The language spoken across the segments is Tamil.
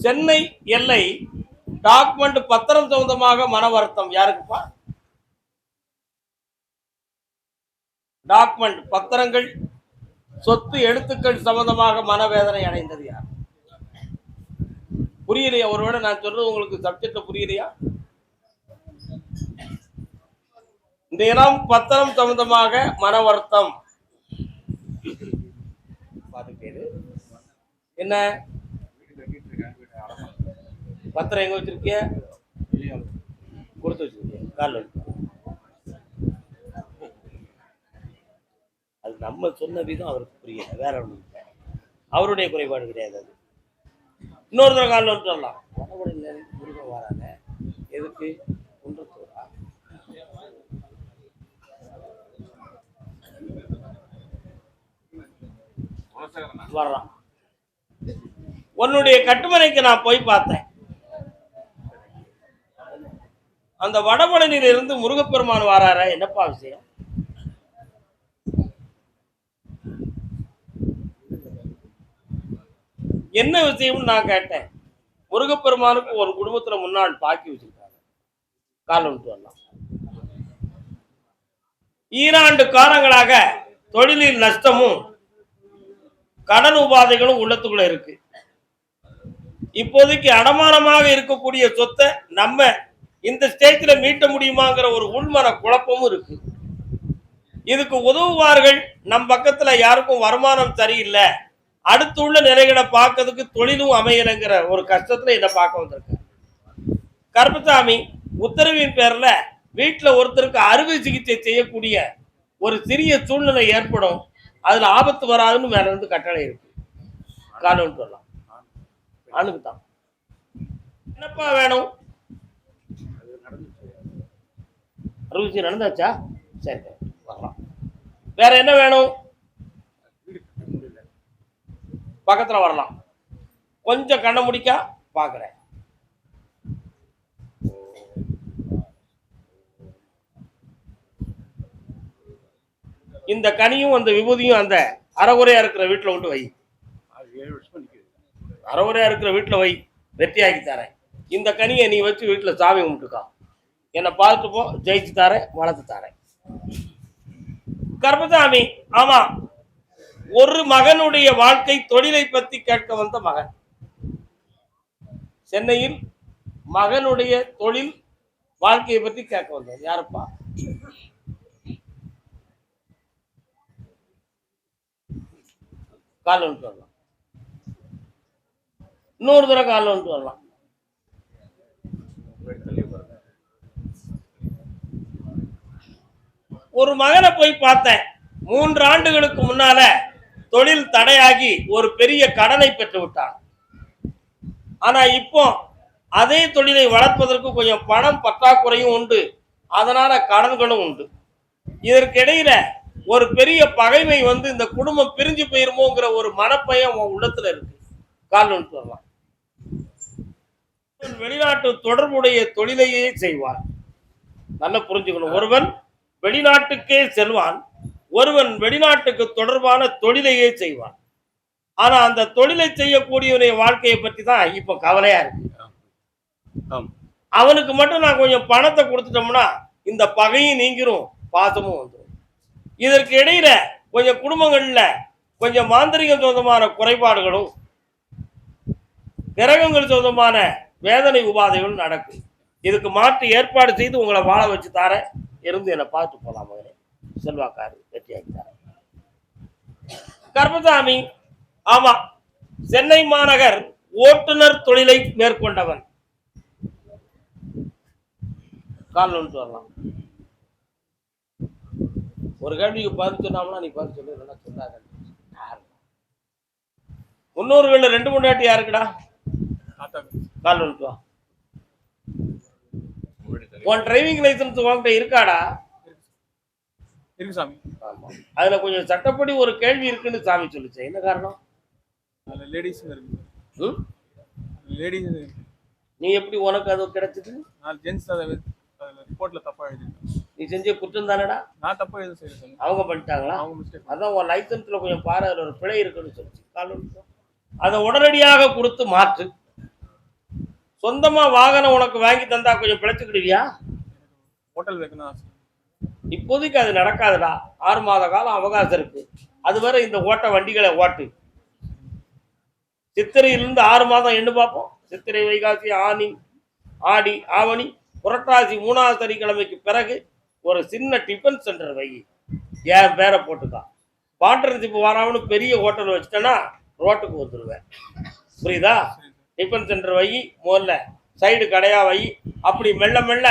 சென்னை எல்லை டாக்குமெண்ட் பத்திரம் சம்பந்தமாக மன வருத்தம் யாருக்குப்பா? டாக்குமெண்ட் பத்திரங்கள் சொத்து எழுத்துக்கள் சம்பந்தமாக மனவேதனை அடைந்தது யார்? புரியலையா? ஒருவேளை நான் சொல்றது உங்களுக்கு சப்ஜெக்ட் புரியலையா? இந்த இனம் பத்திரம் சம்பந்தமாக மன வருத்தம். என்ன பத்திரம் எங்க வச்சிருக்கிய? கொடுத்து வச்சிருக்கிய கால. அது நம்ம சொன்ன விதம் அவருக்கு புரியல, வேற ஒன்றும் இல்லை. அவருடைய குறைபாடு கிடையாது. அது இன்னொரு தடவை காலில் வந்துட்டு வரலாம். வடபடி முருகன் வராங்க எதுக்கு? குன்றத்தூரா? வர்றான். உன்னுடைய கட்டுமனைக்கு நான் போய் பார்த்தேன். அந்த வடபழனியில இருந்து முருகப்பெருமான் வரார, என்னப்பா விஷயம்? என்ன விஷயம்னு நான் கேட்டேன். முருகப்பெருமானுக்கு ஒரு குடும்பத்துல முன்னாள் பாக்கி வச்சிருக்காங்க, கால விட்டு வரலாம். ஈராண்டு காலங்களாக தொழிலில் நஷ்டமும் கடன் உபாதைகளும் உள்ளத்துக்குள்ள இருக்கு. இப்போதைக்கு அடமானமாக இருக்கக்கூடிய சொத்தை நம்ம இந்த ஸ்டேஜ்ல மீட்ட முடியுமாங்கிற ஒரு உள்மன குழப்பமும் இருக்கு. இதுக்கு உதவுவார்கள். நம் பக்கத்துல யாருக்கும் வருமானம் சரியில்லை, அடுத்து உள்ள நிலைகளை பார்க்கறதுக்கு தொழிலும் அமையலைங்கிற ஒரு கஷ்டத்துல என்ன பார்க்க வந்திருக்க. கருப்பசாமி உத்தரவின் பேர்ல வீட்டுல ஒருத்தருக்கு அறுவை சிகிச்சை செய்யக்கூடிய ஒரு சிறிய சூழ்நிலை ஏற்படும், அதுல ஆபத்து வராதுன்னு மேல இருந்து கட்டளை இருக்கு. காலம் சொல்லலாம். ஆணுக்கு தான். என்னப்பா வேணும்? அறுவை நடந்தாச்சா? சரி, வரலாம். வேற என்ன வேணும்? பக்கத்துல வரலாம். கொஞ்சம் கண்ண முடிக்கா பாக்குறேன். இந்த கனியும் அந்த விபூதியும் அந்த அறகுறையா இருக்கிற வீட்டுல விட்டு வை. அறகுறையா இருக்கிற வீட்டுல வை, வெற்றியாக்கி தரேன். இந்த கனியை நீ வச்சு வீட்டுல சாமி கும்பிட்டுக்கா. என்னை பார்த்துட்டு போ, ஜெயிச்சு தரேன், வளர்த்து தரேன். கருப்பசாமி, ஆமா, ஒரு மகனுடைய வாழ்க்கை தொழிலை பத்தி கேட்க வந்த மகன். சென்னையில் மகனுடைய தொழில் வாழ்க்கையை பத்தி கேட்க வந்தது. யாருப்பா? கால் வந்துட்டு வரலாம். இன்னொரு தடவை கால் வந்துட்டு வரலாம். ஒரு மகனை போய் பார்த்தேன். 3 ஆண்டுகளுக்கு முன்னால தொழில் தடையாகி ஒரு பெரிய கடனை பெற்று விட்டான். ஆனா இப்போ அதே தொழிலை வளர்ப்பதற்கு கொஞ்சம் பணம் பற்றாக்குறையும் உண்டு, அதனால கடன்களும் உண்டு. இதற்கிடையில ஒரு பெரிய பகைமை வந்து இந்த குடும்பம் பிரிஞ்சு போயிருமோங்கிற ஒரு மனப்பயம் உள்ளத்துல இருக்கு. கால் வந்துட்டு வரலாம். வெளிநாட்டு தொடர்புடைய தொழிலையே செய்வான். நல்லா புரிஞ்சுக்கணும். ஒருவன் வெளிநாட்டுக்கே செல்வான், ஒருவன் வெளிநாட்டுக்கு தொடர்பான தொழிலையே செய்வான். ஆனா அந்த தொழிலை செய்யக்கூடிய வாழ்க்கையை பற்றி தான் இப்ப கவலையா இருக்கு. அவனுக்கு மட்டும் நான் கொஞ்சம் பணத்தை கொடுத்துட்டோம்னா இந்த பகையும் நீங்கிரும், பாசமும் வந்துடும். இதற்கு இடையில கொஞ்சம் குடும்பங்கள்ல கொஞ்சம் மாந்திரிகம் சொந்தமான குறைபாடுகளும் கிரகங்கள் சொந்தமான வேதனை உபாதைகளும் நடக்கும். இதுக்கு மாற்று ஏற்பாடு செய்து உங்களை வாழ வச்சு தார, இருந்து என்னை பார்த்து போலாம். மகனே செல்வாக்காரு, வெற்றியாக்கிட்டார். கருப்பசாமி, ஆமா, சென்னை மாநகர் ஓட்டுநர் தொழிலை மேற்கொண்டவன். கால் வந்துட்டு வரலாம். ஒரு கேள்விக்கு பதில் சொன்னோம்னா நீ பதில் சொல்லு, இல்லைன்னா சொல்லாத. முன்னோர்கள் 2 முன்னாடி யாருக்குடா? கால் வந்துட்டு வா. உன் டிரைவிங் லைசன்ஸ் உன்கிட்ட இருக்காடா? இருக்கு சாமி. ஆமா, அதுல கொஞ்சம் சட்டப்படி ஒரு கேள்வி இருக்குன்னு சாமி சொல்லுச்சு. என்ன காரணம்? லேடிஸ் இருக்கு. லேடிஸ். நீ எப்படி உனக்கு அது கிடைச்சது? நான் ஜென்ஸ் ரிப்போர்ட்ல தப்பா எழுதிருக்கேன். நீ செஞ்ச குற்றம் தானடா? நான் தப்பா எதுவும் செய்யல. அவங்க பண்ணிட்டாங்களா? அவங்க மிஸ்டேக். அதான் உன் லைசன்ஸ்ல கொஞ்சம் பாரு, அதுல ஒரு பிழை இருக்குன்னு சொல்லிச்சு. கால் வந்துட்டு அதை உடனடியாக கொடுத்து மாற்று. சொந்தமா வாகனம் உனக்கு வாங்கி தந்தா கொஞ்சம் பிழைச்சுக்கிடுவியா? ஹோட்டல் வைக்கணும் ஆசை. இப்போதைக்கு அது நடக்காதுடா. 6 மாத காலம் அவகாசம் இருக்கு. அதுவரை இந்த வண்டிகளை ஓட்டு. சித்திரையிலிருந்து 6 மாதம் எண்ணு பார்ப்போம். சித்திரை, வைகாசி, ஆனி, ஆடி, ஆவணி, புரட்டாசி 3வது சனிக்கிழமைக்கு பிறகு ஒரு சின்ன டிஃபன் சென்டர் வை. ஏன் பேரை போட்டுக்கா. பார்ட்னர்ஷிப் வராமனு பெரிய ஹோட்டல் வச்சுட்டேன்னா ரோட்டுக்கு வந்துடுவேன். புரியுதா? டிஃபன் சென்டர் வை, முதல்ல சைடு கடையா வை. அப்படி மெல்ல மெல்ல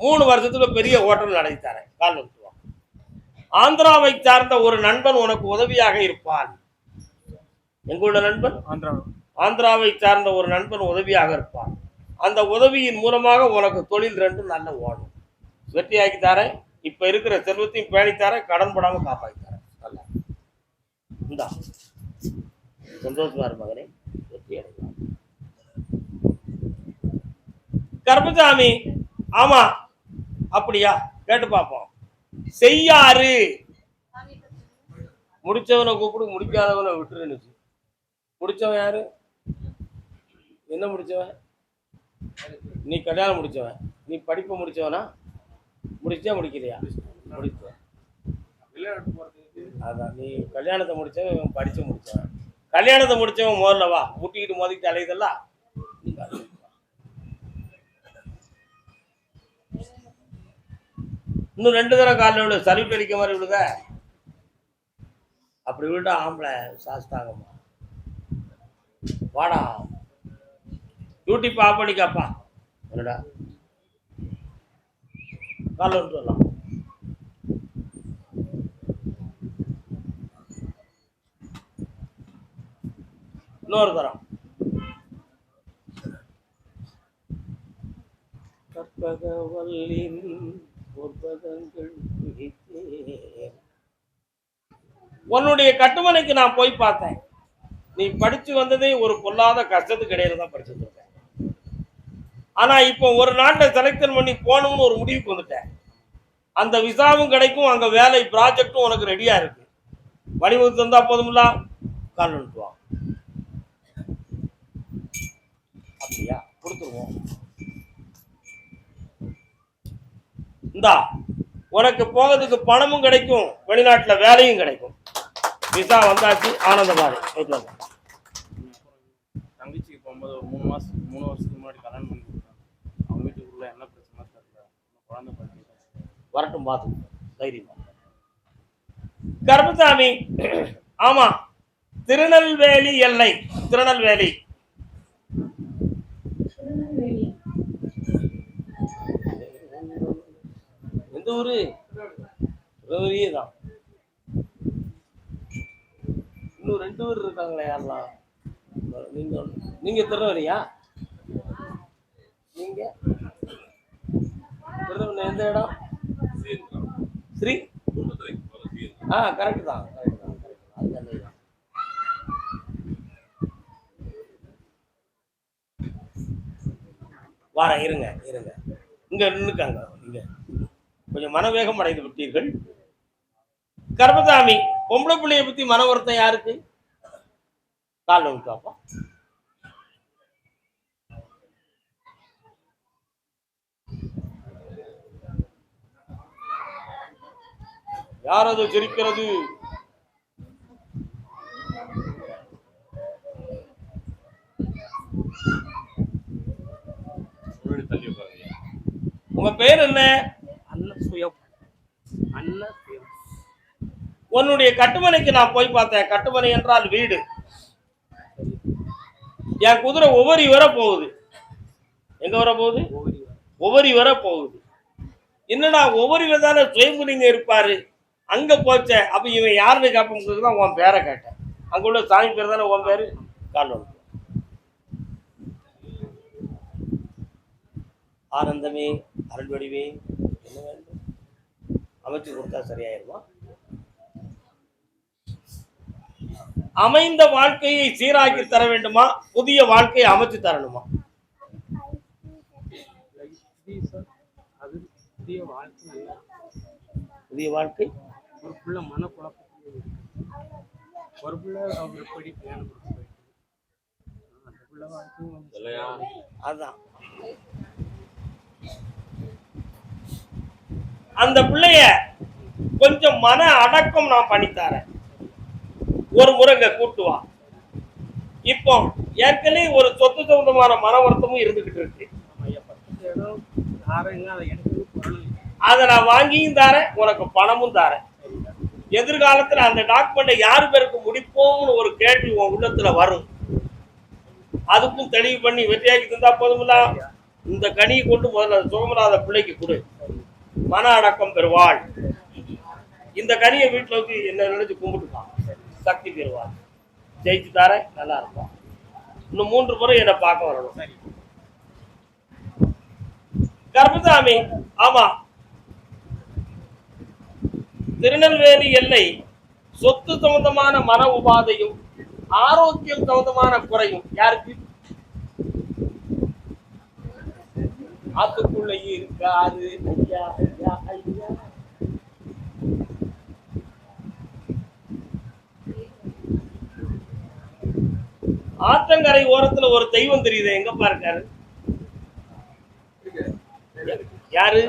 3 வருஷத்துல பெரிய ஹோட்டல் நடத்தி தரேன். கால் வந்துடுவான். ஆந்திராவை சார்ந்த ஒரு நண்பன் உனக்கு உதவியாக இருப்பான். எங்களோட நண்பன் ஆந்திராவை சார்ந்த ஒரு நண்பன் உதவியாக இருப்பான். அந்த உதவியின் மூலமாக உனக்கு தொழில் 2 நல்ல ஓடும். வெற்றியாக்கி தரேன். இப்ப இருக்கிற செல்வத்தையும் பேணித்தாரேன். கடன் படாம காப்பாற்றி தரேன். நல்லா இந்தா சந்தோஷமா இரு மகனே. வெற்றி அடைவான். கருப்பசாமி, ஆமா அப்படியா? கேட்டு பார்ப்போம். செய்யாறு முடிச்சவனை கூப்பிடு, முடிக்காதவனை விட்டுருன்னு. முடிச்சவன் யாரு? என்ன முடிச்சவன்? நீ கல்யாணம் முடிச்சவன். நீ படிப்பு முடிச்சவனா? முடிச்சா முடிக்கலையா? முடிச்சவன். அதான் நீ கல்யாணத்தை முடிச்சவன், படிச்சு முடிச்சவன். கல்யாணத்தை முடிச்சவன் முதல்ல வா. முட்டிக்கிட்டு மோதிக்கிட்டு அலையுதெல்லாம் இன்னும் 2 தடவை காலில் விழு. சல்யூட் அடிக்க மாதிரி விழுத. அப்படி விழுட்டா ஆம்பளை சாஸ்தாங்கம்மா. வாடா யூடியூப் ஆஃப் பண்ணிக்காப்பா. என்னடா காலில் விட்டு வரலாம். இன்னொரு தரம். கற்பகவல்லின் பொற்பதங்கள் பிடித்தேன். உன்னுடைய கட்டுமனைக்கு நான் போய் பார்த்தேன். நீ படிச்சு வந்ததே ஒரு பொல்லாத கஷ்டத்துக்கு இடையில தான் படிச்சுட்டு இருக்க. ஆனா இப்போ ஒரு நாட்டை செலக்ஷன் பண்ணி போகணும்னு ஒரு முடிவுக்கு வந்துட்டேன். அந்த விசாவும் கிடைக்கும், அங்க வேலை ப்ராஜெக்டும் உனக்கு ரெடியா இருக்கு. வடிவத்து தந்தா போதும்ல. கால் நிறுத்துவான். அப்படியா? கொடுத்துருவோம். இந்தா உனக்கு போகிறதுக்கு பணமும் கிடைக்கும், வெளிநாட்டுல வேலையும் கிடைக்கும். விசா வந்தாச்சு. ஆனந்தமாரி. தங்கச்சிக்கு போகும்போது 3 வருஷத்துக்கு முன்னாடி கல்யாணம் பண்ணி கொடுத்தாங்க. அவங்க வீட்டுக்குள்ள என்ன பிரச்சனை தெரியல. குழந்தை பார்த்து வரட்டும், பார்த்து தைரியமா. கருப்பசாமி, ஆமா திருநெல்வேலி எல்லை. திருநெல்வேலி எந்த ஊரு? திருநெல்வேலியே தான். இன்னும் 2 பேர் இருக்காங்களே. யாரெல்லாம்? நீங்க திருநெல்வேலியா? நீங்க திருநெல்வேலி எந்த இடம்? ஸ்ரீ கரெக்ட் தான். வாரேன், இருங்க இருங்க. இங்க நின்னுக்காங்க. நீங்க கொஞ்சம் மனவேகம் அடைந்து விட்டீர்கள். கர்மசாமி, பொம்பளை பிள்ளைய பத்தி மன வருத்தம் யாருக்கு? கால விட்டாப்பா. யார் அது சிரிக்கிறது? உங்க பேர் என்ன? உன்னுடைய கட்டுமனைக்கு நான் போய் பார்த்தேன். கட்டுமனை என்றால் வீடு. என் குதிரை ஒவ்வொரு வர போகுது. எங்க வர போகுது? ஒவ்வொரு வர போகுது. என்னடா ஒவ்வொரு தானே சுயம்புலிங்க இருப்பாரு, அங்க போச்ச. அப்ப இவன் யாருன்னு கேட்போம் தான் உன் பேரை கேட்டேன். அங்க உள்ள சாமி பேர் தானே உன் பேரு. கால் ஆனந்தமே, அருள் வடிவே, என்ன வேண்டும்? அமைச்சு கொடுத்தா சரியாயிருமா? அமைந்த வாழ்க்கையை சீராக்கி தர வேண்டுமா, புதிய வாழ்க்கையை அமைச்சு தரணுமா? புதிய வாழ்க்கை ஒரு புள்ள மன குழப்பம். ஒரு புள்ள அவர் எப்படி அந்த புள்ள அதான் அந்த பிள்ளைய கொஞ்சம் மன அடக்கம் நான் பண்ணித்தாரேன். ஒரு முறைங்க கூட்டுவா. இப்போ ஏற்கனவே ஒரு சொத்து சம்பந்தமான மன வருத்தமும் இருந்துகிட்டு இருக்கு. அதை நான் வாங்கியும் தாரேன், உனக்கு பணமும் தாரேன். எதிர்காலத்துல அந்த டாக்குமெண்ட்டை யாரு பேருக்கு முடிப்போம்னு ஒரு கேள்வி உன் உள்ளத்துல வரும். அதுக்கும் தெளிவு பண்ணி வெற்றியாக்கி தந்தா போதுமில்ல. இந்த கனியை கொண்டு முதல்ல சோமநாத பிள்ளைக்கு கொடு, மன அடக்கம் பெறுவாள். இந்த கனியை வீட்டுல வச்சு என்ன நினைச்சு கும்பிட்டுக்கலாம், சக்தி பெறுவாள். ஜெயிச்சு தார, நல்லா இருப்பான். இன்னும் 3 முறை என்னை பார்க்க வரணும். கர்மசாமி, ஆமா, திருநெல்வேலி எல்லை சொத்து சம்பந்தமான மன உபாதையும் ஆரோக்கியம் சம்பந்தமான குறையும் யாருக்கு? ஆத்துக்குள்ள இருக்காரு. ஐயா ஐயா ஐயா, ஆற்றங்கரை ஓரத்துல ஒரு தெய்வம் தெரியுது, எங்க பாருக்காரு? யாரு?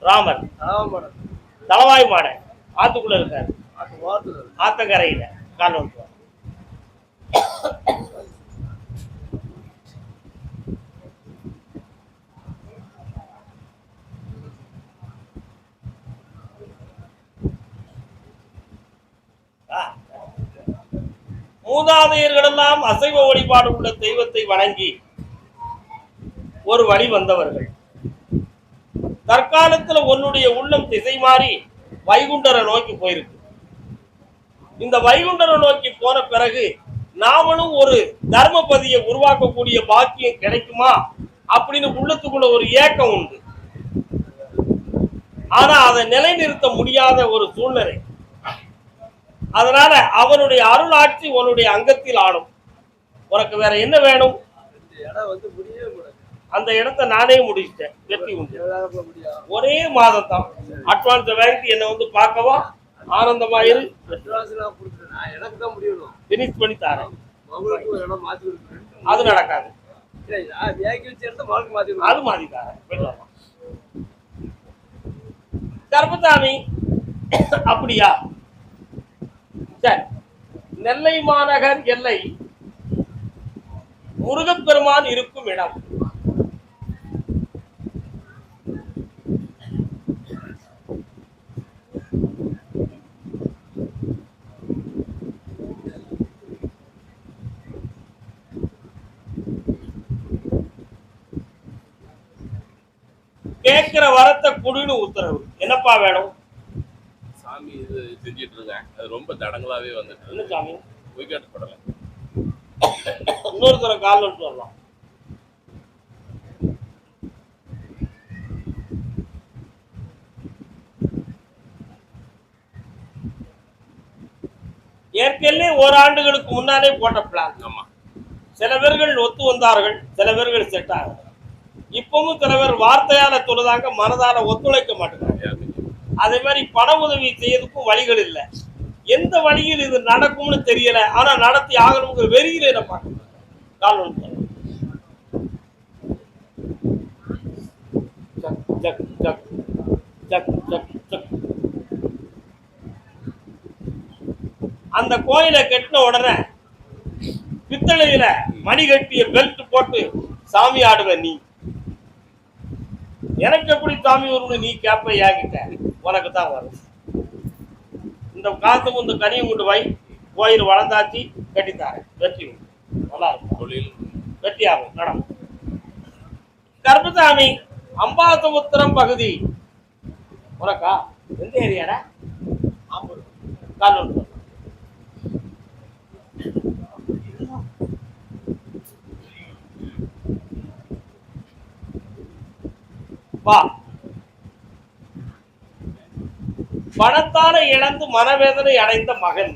ராமர். தலவாய் மாட ஆத்துக்குள்ள இருக்காரு, ஆத்தங்கரையில கால் வந்து. மூதாதையர்கள் எல்லாம் அசைவ வழிபாடு உள்ள தெய்வத்தை வணங்கி ஒரு வழி வந்தவர்கள். தற்காலத்துல உன்னுடைய உள்ளம் திசை மாறி வைகுண்டரை நோக்கி போயிருக்கு. இந்த வைகுண்டரை நோக்கி போன பிறகு நாமளும் ஒரு தர்மபதியை உருவாக்கக்கூடிய பாக்கியம் கிடைக்குமா அப்படின்னு உள்ளத்துக்குள்ள ஒரு ஏக்கம் உண்டு. ஆனா அதை நிலைநிறுத்த முடியாத ஒரு சூழ்நிலை. அதனால அவனுடைய அருள் ஆட்சி உன்னுடைய அங்கத்தில் ஆடும். உனக்கு வேற என்ன வேணும்? அந்த இடத்தை நானே முடிச்சிட்டேன், வெற்றி உண்டு. ஒரே மாதம் தான் அட்வான்ஸ் வாங்கி என்ன வந்து பார்க்கவா, ஆனந்தமாயிரு, பினிஷ் பண்ணி தரேன். அது நடக்காது, அது மாறி தரேன். கர்மசாமி, அப்படியா? சரி, நெல்லை மாநகர் எல்லை முருகப்பெருமான் இருக்கும் இடம். கேட்கிற வரத்தை குடின்னு உத்தரவு. என்னப்பா வேணும்? சாமி இது செஞ்சிட்டு இருக்கேன், அது ரொம்ப தடங்களாவே வந்துட்டு. என்ன சாமி? விக்கெட் படல. இன்னொரு தர கால் வந்து வரலாம். ஏற்கனவே ஓராண்டுகளுக்கு முன்னாலே போட்ட பிளான். ஆமா, சில பேர்கள் ஒத்து வந்தார்கள், சில பேர்கள் செட் ஆகும். இப்பவும் சில பேர் வார்த்தையால சொல்லுதாங்க, மனதால ஒத்துழைக்க மாட்டேங்கிறாங்க. அதே மாதிரி பண உதவி செய்யறதுக்கும் வழிகள் இல்லை. எந்த வழியில் இது நடக்கும்னு தெரியல, ஆனா நடத்தி ஆகணுங்கிற வெறியில என்ன பார்க்க கால் வந்து. அந்த கோயிலை கட்டின உடனே பித்தளையில மணி கட்டிய பெல்ட் போட்டு சாமி ஆடுவ நீ. எனக்கு எப்படி சாமி வரும்னு நீ கேப்ப, ஏங்கிட்ட உனக்கு தான் வரும். இந்த காத்தும் இந்த கனியும் கொண்டு வை, கோயில் வளர்ந்தாச்சு, கட்டித்தாரேன். வெற்றி நல்லா இருக்கும், வெற்றி ஆகும். நடம். கர்மசாமி, அம்பாசமுத்திரம் பகுதி உனக்கா? எந்த ஏரியாடா? கால் வந்து வா. பணத்தால இழந்து மனவேதனை அடைந்த மகன்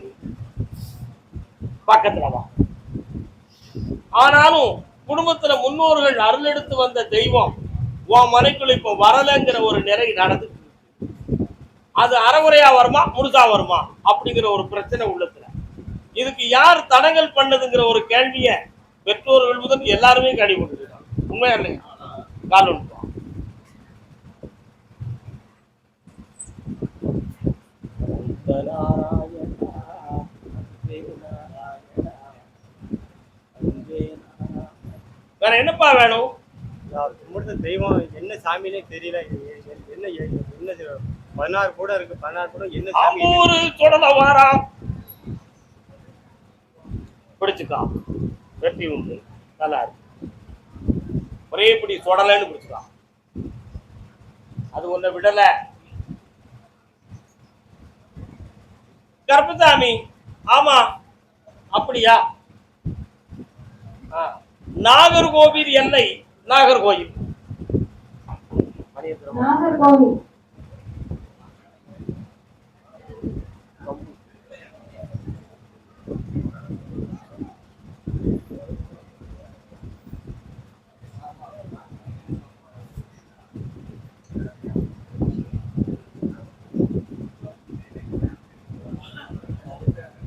பக்கத்துல வா. ஆனாலும் குடும்பத்துல முன்னோர்கள் அருள் எடுத்து வந்த தெய்வம் உன் மனைக்குள்ள இப்ப வரலங்கிற ஒரு நிலை நடந்து. அது அறகுறையா வருமா முழுசா வருமா அப்படிங்கிற ஒரு பிரச்சனை உள்ளத்துல. இதுக்கு யார் தடங்கல் பண்ணதுங்கிற ஒரு கேள்விய பெற்றோர்கள் முதல் எல்லாருமே கழிவுறாங்க. உண்மையா இல்லையா? கால் ஒன்று வேற என்னப்பா வேணும்? தெய்வம் என்ன சாமினே தெரியல. என்ன என்ன 16 கூட இருக்கு. 16 கூட என்ன சாமி? ஒரு தொடல வாரா பிடிச்சுக்கா, வெற்றி உண்டு. நல்லா இருக்கு. ஒரே இப்படி தொடலன்னு பிடிச்சுக்கா. அது ஒன்ன விடல. கருப்பசாமி, ஆமா அப்படியா? நாகர்கோவில் எல்லை நாகர்கோவில். நாகர்கோவில்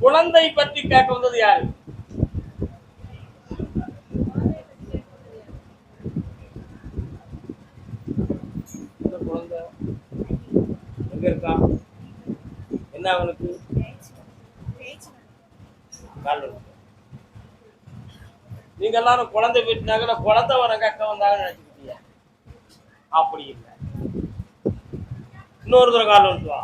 குழந்தை பற்றி கேட்க வந்தது யாரு? குழந்தை எங்க இருக்கா? என்ன அவனுக்கு? நீங்க எல்லாரும் குழந்தை வீட்டுனாங்க, குழந்தை வர கேட்க வந்தாங்க நினைச்சுக்கிட்டீங்க. அப்படி இல்லை. இன்னொரு தடவை கால் வந்து வா.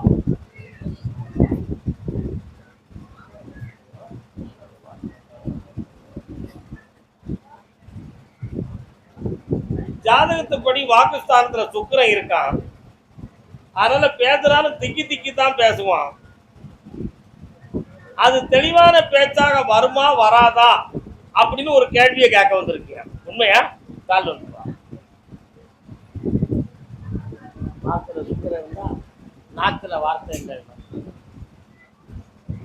ஜாதகத்துப்படி வாக்குஸ்தானத்துல சுக்கிரன் இருக்கான். அதனால பேசுறாலும் திக்கி திக்கி தான் பேசுவான். அது தெளிவான பேச்சாக வருமா வராதா அப்படின்னு ஒரு கேள்வியை கேட்க வந்திருக்கீங்க. உண்மையா? கால் வந்துருவா. நாக்குல சுக்கிரன் இருந்தா நாக்குல வார்த்தை இல்லை.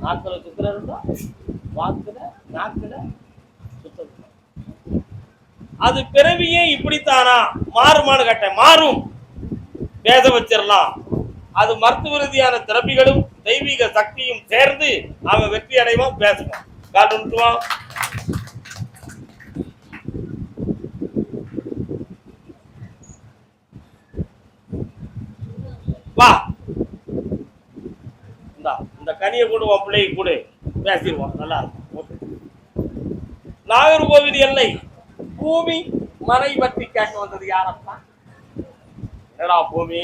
நாக்குல சுக்கிரன் இருந்தா வாக்குல நாக்குல சுத்தம். அது பிறவியே இப்படித்தானா? மாறுமானு கேட்டேன். மாறும். பேச வச்சிடலாம். அது மருத்துவ ரீதியான திறமைகளும் தெய்வீக சக்தியும் சேர்ந்து அவன் வெற்றி அடைவான். பேசுவான். கால் உண்டுவான். வா, இந்த கனியை கூட உன் பிள்ளைக்கு கூட பேசிடுவான். நல்லா இருக்கும். நாகர்கோவில் எல்லை பூமி மனை பற்றி கேட்க வந்தது யாரப்பா? என்னடா பூமி?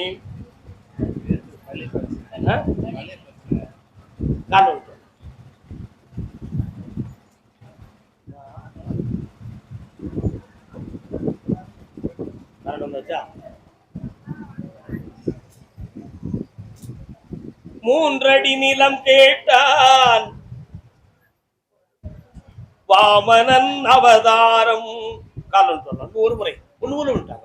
மூன்றடி நிலம் கேட்டான் வாமனன் அவதாரம். காலம் சொல்லலாம். ஒரு முறை ஒண்ணு விட்டாங்க.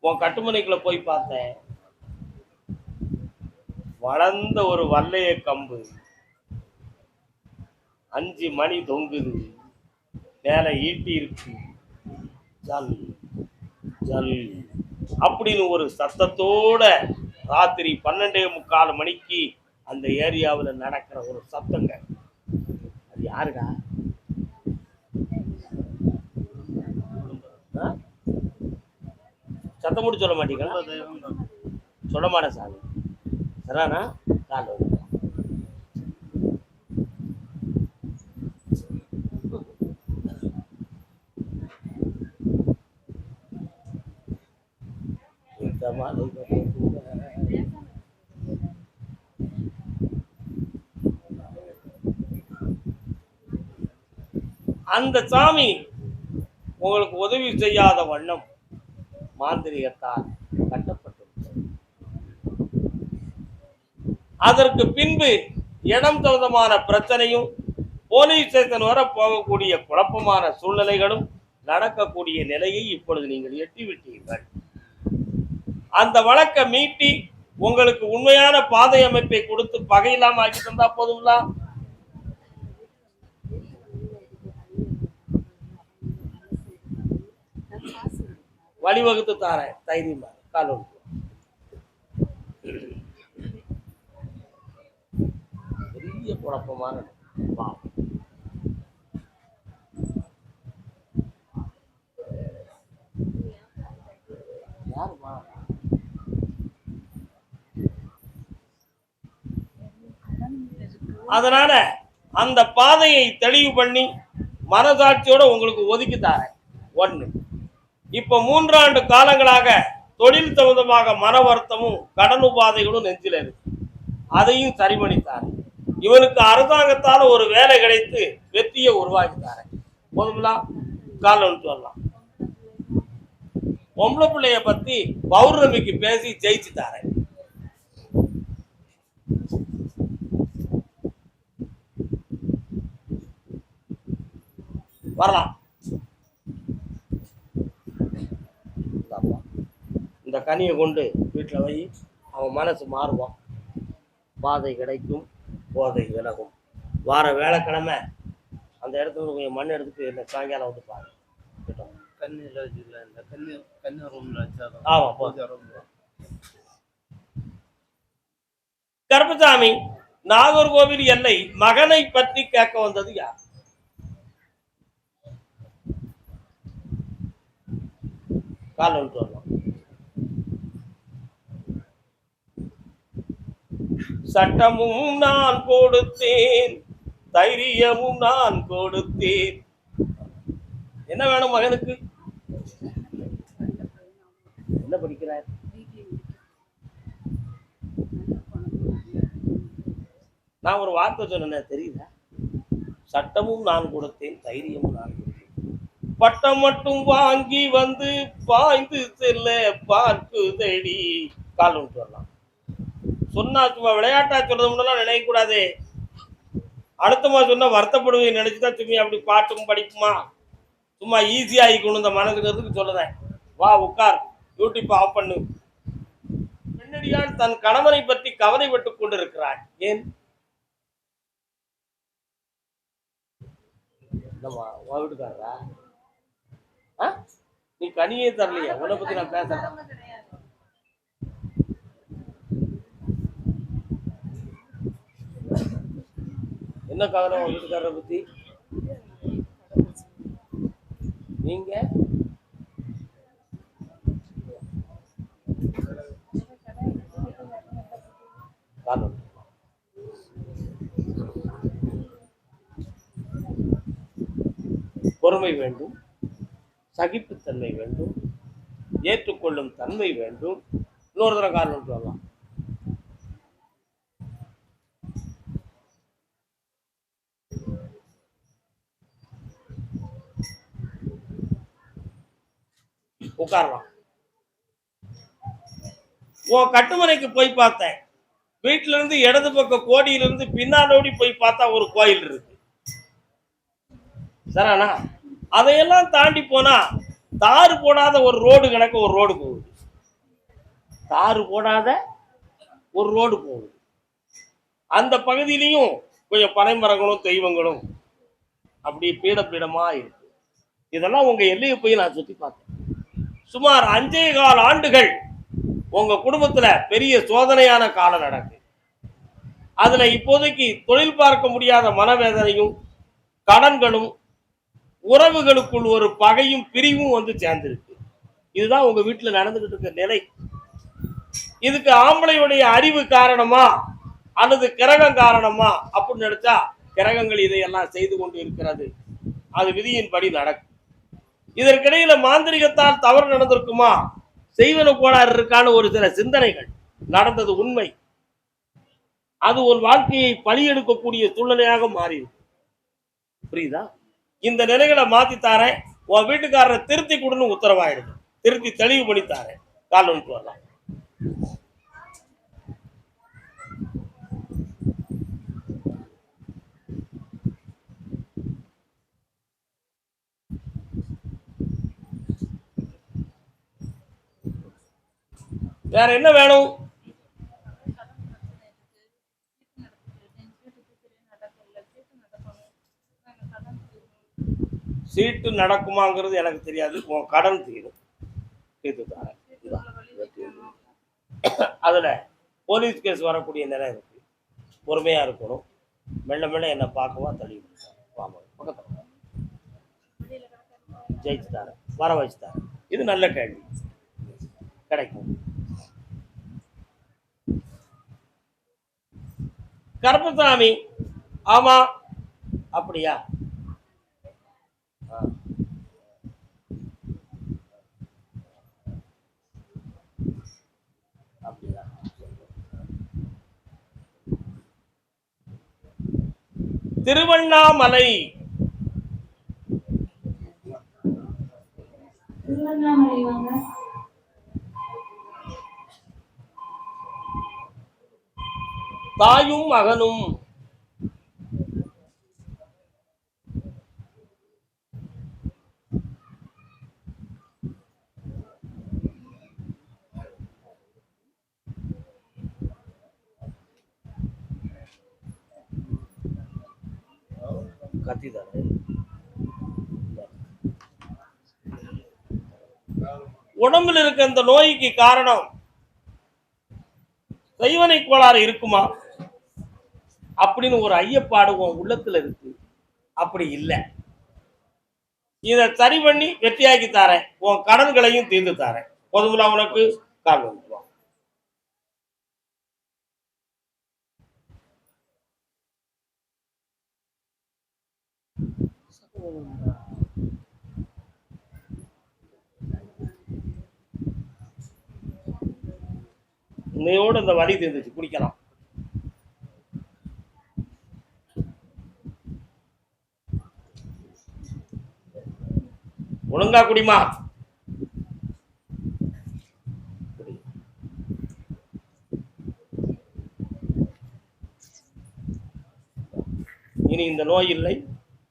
உன் கட்டுமனைக்குள்ள போய் பார்த்தேன். வளர்ந்த ஒரு வல்லைய கம்பு 5 மணி தொங்குது. மேல ஈட்டி இருக்கு. ஜல் ஜல் அப்படின்னு ஒரு சத்தத்தோட ராத்திரி 12:45 மணிக்கு அந்த ஏரியாவில் நடக்கிற ஒரு சத்தங்க. அது யாருடா? சத்தம் மட்டும் சொல்ல மாட்டீங்களா? சொல்ல மாட்டேன் சாமி. சரிண்ணா? கால் அந்த சாமி உங்களுக்கு உதவி செய்யாத வண்ணம் மாந்திரிகத்தால் கட்டப்பட்டிருக்கிறது. அதற்கு பின்பு இடம் தகுந்தமான பிரச்சனையும் போலீஸ் ஸ்டேஷன் வர போகக்கூடிய குழப்பமான சூழ்நிலைகளும் நடக்கக்கூடிய நிலையை இப்பொழுது நீங்கள் எட்டிவிட்டீர்கள். அந்த வழக்கை மீட்டி உங்களுக்கு உண்மையான பாதை அமைப்பை கொடுத்து பகையில்லாம ஆக்கி தந்தா போதுங்களா? வழிவகுத்து தாரேன், தைரியமா கால் ஒன்று. பெரிய குழப்பமான பாவம். யாருமா? அதனால அந்த பாதையை தெளிவு பண்ணி மனசாட்சியோட உங்களுக்கு ஒதுக்கி தாரேன். ஒண்ணு. இப்ப 3 ஆண்டு காலங்களாக தொழில் சம்பந்தமாக மன வருத்தமும் கடன் உபாதைகளும் நெஞ்சில இருக்கு. அதையும் சரி பண்ணித்தாரு. இவனுக்கு அரசாங்கத்தால ஒரு வேலை கிடைத்து வெற்றியை உருவாக்கித்தாரு. போதுங்களா? கால ஒன்று சொல்லலாம். பொம்பளை பிள்ளைய பத்தி பௌர்ணமிக்கு பேசி ஜெயிச்சு தாரேன். வரலாம். இந்த கனியை கொண்டு வீட்டில் வை, அவன் மனசு மாறுவான், பாதை கிடைக்கும், போதை விலகும். வார வேலைக்கிழமை அந்த இடத்துல கொஞ்சம் மண் எடுத்துட்டு இல்லை சாயங்காலம் வந்து பாரு. கண்ணியில் வச்சுக்கல, இந்த கண்ணி ரூமில் வச்சாலும். ஆமாம், போதும். கருப்பசாமி, நாகர்கோவில் எல்லை மகனை பற்றி கேட்க வந்தது யார்? கால் ஒன்று வரலாம். சட்டமும் நான் கொடுத்தேன், தைரியமும் நான் கொடுத்தேன். என்ன வேணும் மகனுக்கு? என்ன படிக்கிறார்? நான் ஒரு வார்த்தை சொன்னேன் தெரியுதா? சட்டமும் நான் கொடுத்தேன், தைரியமும் நான் கொடுத்தேன். பட்டம் மட்டும் வாங்கி வந்து பாய்ந்து செல்ல பார்க்குதடி. கால் ஒன்று வரலாம். சொன்னா சும்மா விளையாட்டா சொல்றதுலாம் நினைக்க கூடாது. அடுத்தமா சொன்னா வருத்தப்படுவீங்க நினைச்சுதான் சும்மா அப்படி பாட்டும் படிப்புமா சும்மா ஈஸியா ஆகிக்கணும் இந்த மனசுக்கு சொல்லுறேன். வா உட்கார், யூடியூப் ஆஃப் பண்ணு. பெண்ணடியான் தன் கணவனை பற்றி கவலைப்பட்டுக் கொண்டிருக்கிறான். ஏன்? வீட்டுக்காரரா? நீ கனியே தரலையா? உன்னை பத்தி நான் பேசுறேன். என்ன கவலை உங்க வீட்டுக்காரரை பத்தி? நீங்க பொறுமை வேண்டும், சகிப்புத்தன்மை வேண்டும், ஏற்றுக்கொள்ளும் தன்மை வேண்டும். இன்னொரு தடவை காரணம் சொல்லலாம். உட்காரலாம். உன் கட்டுமனைக்கு போய் பார்த்தேன். வீட்டுல இருந்து இடது பக்க கோடியிலிருந்து பின்னாலோடி போய் பார்த்தா ஒரு கோயில் இருக்கு. சரானா? அதையெல்லாம் தாண்டி போனா தாறு போடாத ஒரு ரோடு கணக்கு ஒரு ரோடு போகுது. தாறு போடாத ஒரு ரோடு போகுது. அந்த பகுதியிலையும் கொஞ்சம் பனைமரங்களும் தெய்வங்களும் அப்படி பீடமா இருக்கு. இதெல்லாம் உங்க எல்லையை போய் நான் சுத்தி பார்த்தேன். சுமார் 5.25 ஆண்டுகள் உங்க குடும்பத்துல பெரிய சோதனையான காலம் நடக்கு. அதுல இப்போதைக்கு தொழில் பார்க்க முடியாத மனவேதனையும் கடன்களும் உறவுகளுக்குள் ஒரு பகையும் பிரிவும் வந்து சேர்ந்திருக்கு. இதுதான் உங்க வீட்டுல நடந்துகிட்டு இருக்க நிலை. இதுக்கு ஆம்பளையுடைய அறிவு காரணமா அல்லது கிரகம் காரணமா அப்படின்னு நினைச்சா கிரகங்கள் இதையெல்லாம் செய்து கொண்டு இருக்கிறது. அது விதியின்படி நடக்கும். இதற்கிடையில மாந்திரிகத்தால் தவறு நடந்திருக்குமா, செய்வன கோளாறு இருக்கான்னு ஒரு சில சிந்தனைகள் நடந்தது உண்மை. அது ஒரு வாழ்க்கையை பலியெடுக்கக்கூடிய சூழ்நிலையாக மாறி. புரியுதா? இந்த நிலைகளை மாத்தித்தாரேன். உன் வீட்டுக்காரரை திருத்தி கொடுன்னு உத்தரவாயிடுது. திருத்தி தெளிவு பண்ணித்தாரேன். கால் ஒன்று வரலாம். வேற என்ன வேணும்? சீட்டு நடக்குமாங்கிறது எனக்கு தெரியாது. உன் கடன் தீரும். தீர்த்துத்தாங்க. அதுல போலீஸ் கேஸ் வரக்கூடிய நிலை இருக்கு. பொறுமையா இருக்கணும். மெல்ல மெல்ல என்ன பார்க்கவா தள்ளி பக்கத்துல ஜெயிச்சு தரேன், வர வச்சு தரேன். இது நல்ல கேள்வி, கிடைக்கும். கருப்பசாமி, ஆமா அப்படியா? அப்படியா? திருவண்ணாமலை. தாயும் மகனும். கத்திதாரு உடம்புல இருக்க அந்த நோய்க்கு காரணம் செய்வனை கோளாறு இருக்குமா அப்படின்னு ஒரு ஐயப்பாடு உன் உள்ளத்துல இருக்கு. அப்படி இல்லை. இதை சரி பண்ணி வெற்றியாக்கி தாரேன். உன் கடன்களையும் தீர்ந்து தாரேன். போதுமில்ல உனக்கு? கால் வந்துடுவான். இன்னையோட இந்த வலி தீர்ந்துச்சு, குடிக்கலாம். ஒழுங்கா குடிமா. இனி இந்த நோய் இல்லை,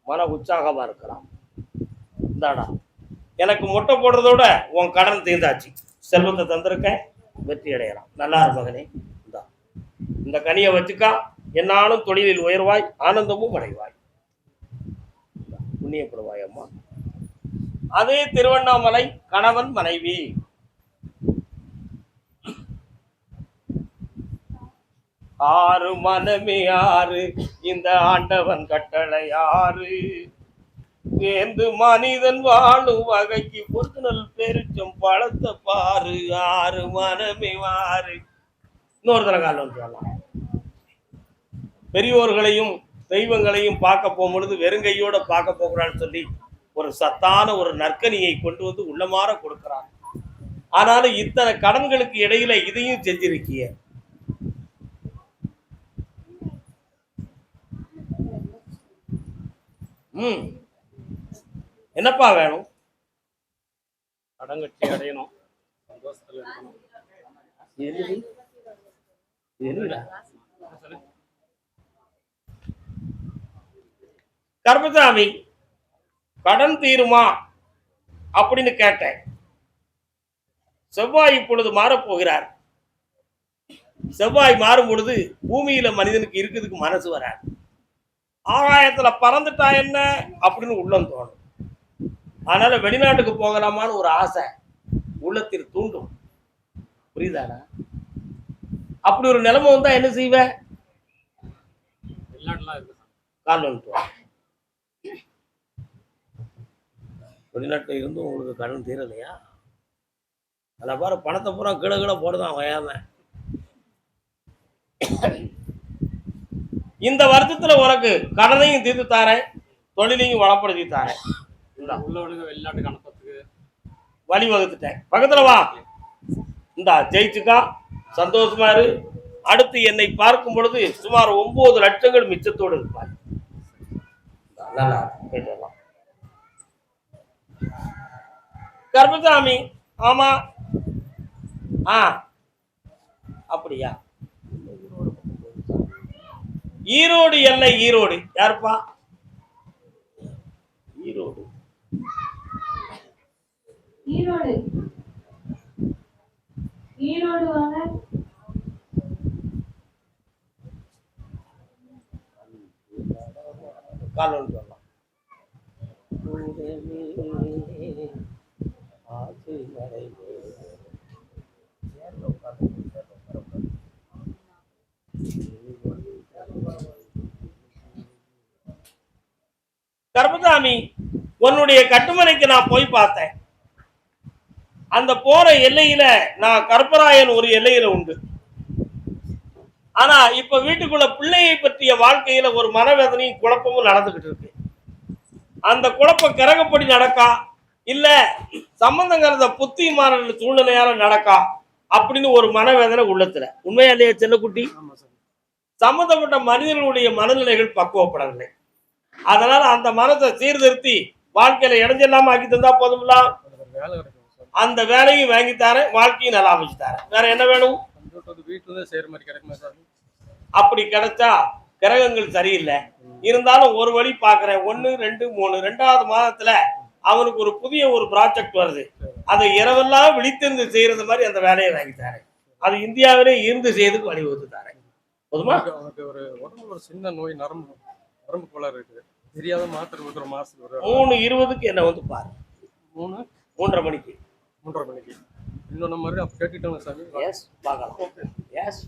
மன உற்சாகமா இருக்கலாம். இந்தாடா, எனக்கு முட்டை போடுறதோட உன் கடன் தீர்ந்தாச்சு. செல்வத்தை தந்திருக்கேன், வெற்றி அடையலாம். நல்லா இரு மகனே. இந்த கனியை வச்சுக்கா. என்னாலும் தொழிலில் உயர்வாய், ஆனந்தமும் அடைவாய். புண்ணியப்படுவாய் அம்மா. அதே திருவண்ணாமலை, கணவன் மனைவி. ஆறு மனமே ஆறு, இந்த ஆண்டவன் கட்டளை ஆறு. வேந்து மனிதன் வாழும் வகைக்கு பொருத்தனல் பெருச்சும் பழத்தை பாரு. ஆறு மனமே ஆறு. இன்னொரு தர காலம் வந்து சொல்லலாம். பெரியோர்களையும் தெய்வங்களையும் பார்க்க போகும்பொழுது வெறுங்கையோட பார்க்க போகிறான்னு சொல்லி ஒரு சத்தான ஒரு நற்கனியை கொண்டு வந்து உள்ளமாற கொடுக்கிறான். ஆனாலும் இத்தனை கடன்களுக்கு இடையில இதையும் செஞ்சிருக்கிய. என்னப்பா வேணும்? கடன் கட்டி அடையணும், சந்தோஷத்துல இருக்கணும். கருப்பசாமி, கடன் தீருமா அப்படின்னு கேட்டேன். செவ்வாய் இப்பொழுது மாறப்போகிறார். செவ்வாய் மாறும் பொழுது பூமியில மனிதனுக்கு இருக்கிறதுக்கு மனசு வராது. ஆகாயத்துல பறந்துட்டா என்ன அப்படின்னு உள்ளம் தோணும். அதனால வெளிநாட்டுக்கு போகலாமான்னு ஒரு ஆசை உள்ளத்தில் தூண்டும். புரியுதாடா? அப்படி ஒரு நிலைமை வந்தா என்ன செய்வ? வெளிநாட்டுலாம் இருக்கு. கால் வந்துட்டு வெளிநாட்டில் இருந்தும் உங்களுக்கு கடன் தீரலையா? அதில் பாரு, பணத்தை பூரா கீழே கீழே போடுதான் வயாம. இந்த வருஷத்துல உனக்கு கடனையும் தீர்த்து தாரேன், தொழிலையும் வளப்படுத்தி தாரேன். உள்ளவனுக்கு வெளிநாட்டுக்கு அனுப்பத்துக்கு வழி வகுத்துட்டேன். பக்கத்துல வா. இந்தா ஜெயிச்சுக்கா, சந்தோஷமா இரு. அடுத்து என்னை பார்க்கும் பொழுது சுமார் 9 லட்சங்கள் மிச்சத்தோடு இருப்பார். நல்லா கேட்டலாம். கருப்பசாமி, ஆமா. அப்படியா? ஈரோடு எல்லை. ஈரோடு யாருப்பா? ஈரோடு. ஈரோடு ஈரோடு வாங்க. கால் வந்து வரலாம். கருப்பசாமி, உன்னுடைய கட்டுமனைக்கு நான் போய் பார்த்தேன். அந்த போற எல்லையில நான் கருப்பராயன் ஒரு எல்லையில உண்டு. ஆனா இப்ப வீட்டுக்குள்ள பிள்ளையை பற்றிய வாழ்க்கையில ஒரு மனவேதனையும் குழப்பமும் நடந்துகிட்டு இருக்கு. அந்த குழப்பம் கரகப்படி நடக்கா, இல்ல சம்பந்தங்கிறத புத்தி மாற சூழ்நிலையால நடக்கா அப்படின்னு ஒரு மனவேதனை உள்ளத்துல. உண்மையா இல்லையா செல்லக்குட்டி? சம்பந்தப்பட்ட மனிதர்களுடைய மனநிலைகள் பக்குவப்படவில்லை. அதனால அந்த மனத்தை சீர்திருத்தி வாழ்க்கையில இடைஞ்செல்லாம ஆக்கி தந்தா போதும்ல. அந்த வேலையும் வாங்கி தரேன், வாழ்க்கையும் நல்லா அமைச்சு தரேன். வேற என்ன வேணும்? வீட்டுல செய்யற மாதிரி கிடைக்குமா சார்? அப்படி கிடைச்சா கிரகங்கள் சரியில்லை. இருந்தாலும் ஒரு வழி பாக்குறேன். 1, 2, 3 2வது மாதத்துல அவனுக்கு ஒரு புதிய ஒரு ப்ராஜெக்ட் வருது. அதை இரவெல்லாம் விழித்திருந்து செய்யறது மாதிரி அந்த வேலையை வாங்கி தரேன். அது இந்தியாவிலே இருந்து செய்யறதுக்கு வழிவகுத்து தரேன். போதுமா? அவனுக்கு ஒரு உடம்புல ஒரு சின்ன நோய், நரம்பு கோளாறு இருக்கு. தெரியாத மாத்திரை ஒரு மாசத்துக்கு 3:20க்கு என்ன வந்து பாரு. 3:30 மணிக்கு. 3:30 மணிக்கு. இன்னொன்னு மாதிரி அப்ப கேட்டுட்டோம் சாமி. எஸ், பார்க்கலாம். எஸ்.